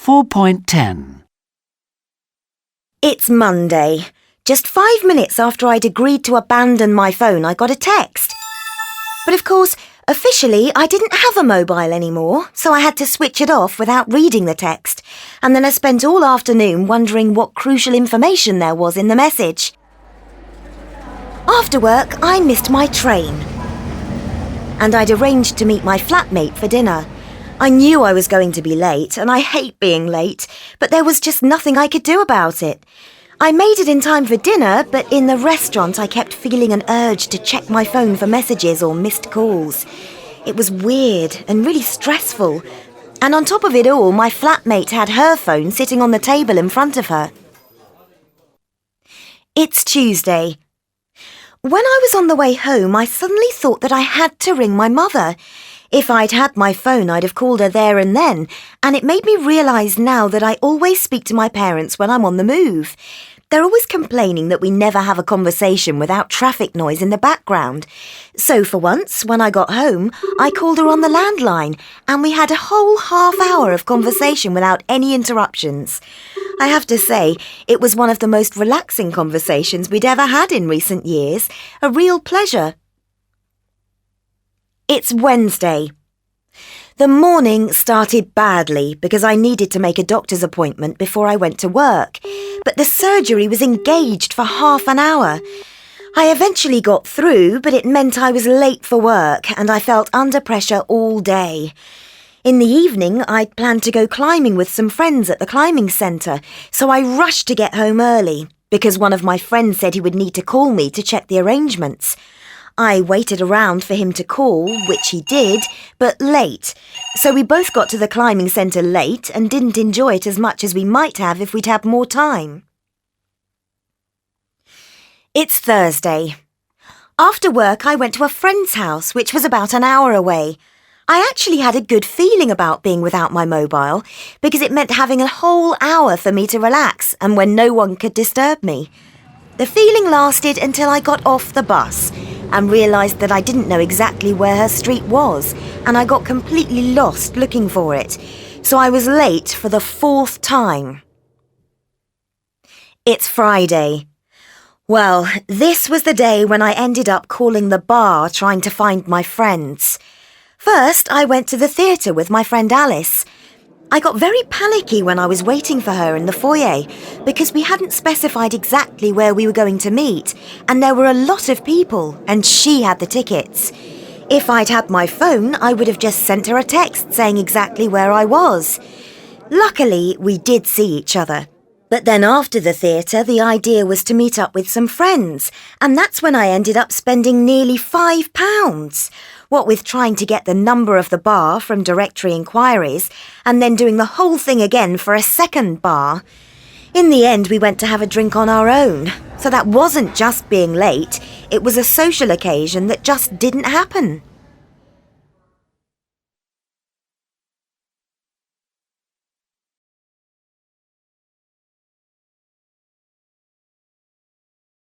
4.10. It's Monday. Just 5 minutes after I'd agreed to abandon my phone, I got a text. But of course, officially, I didn't have a mobile anymore, so I had to switch it off without reading the text. And then I spent all afternoon wondering what crucial information there was in the message. After work, I missed my train. And I'd arranged to meet my flatmate for dinner. I knew I was going to be late, and I hate being late, but there was just nothing I could do about it. I made it in time for dinner, but in the restaurant I kept feeling an urge to check my phone for messages or missed calls. It was weird and really stressful. And on top of it all, my flatmate had her phone sitting on the table in front of her. It's Tuesday. When I was on the way home, I suddenly thought that I had to ring my mother. If I'd had my phone, I'd have called her there and then, and it made me realise now that I always speak to my parents when I'm on the move. They're always complaining that we never have a conversation without traffic noise in the background. So for once, when I got home, I called her on the landline, and we had a whole half hour of conversation without any interruptions. I have to say, it was one of the most relaxing conversations we'd ever had in recent years. A real pleasure. It's Wednesday. The morning started badly because I needed to make a doctor's appointment before I went to work, but the surgery was engaged for half an hour. I eventually got through, but it meant I was late for work and I felt under pressure all day. In the evening, I'd planned to go climbing with some friends at the climbing centre, so I rushed to get home early because one of my friends said he would need to call me to check the arrangements. I waited around for him to call, which he did, but late. So we both got to the climbing centre late and didn't enjoy it as much as we might have if we'd had more time. It's Thursday. After work, I went to a friend's house, which was about an hour away. I actually had a good feeling about being without my mobile because it meant having a whole hour for me to relax and when no one could disturb me. The feeling lasted until I got off the bus and realised that I didn't know exactly where her street was, and I got completely lost looking for it, so I was late for the 4th time. It's Friday. Well, this was the day when I ended up calling the bar trying to find my friends. First, I went to the theatre with my friend Alice. I got very panicky when I was waiting for her in the foyer because we hadn't specified exactly where we were going to meet, and there were a lot of people, and she had the tickets. If I'd had my phone, I would have just sent her a text saying exactly where I was. Luckily, we did see each other. But then after the theatre, the idea was to meet up with some friends, and that's when I ended up spending nearly £5. What with trying to get the number of the bar from directory inquiries and then doing the whole thing again for a second bar. In the end, we went to have a drink on our own. So that wasn't just being late, it was a social occasion that just didn't happen.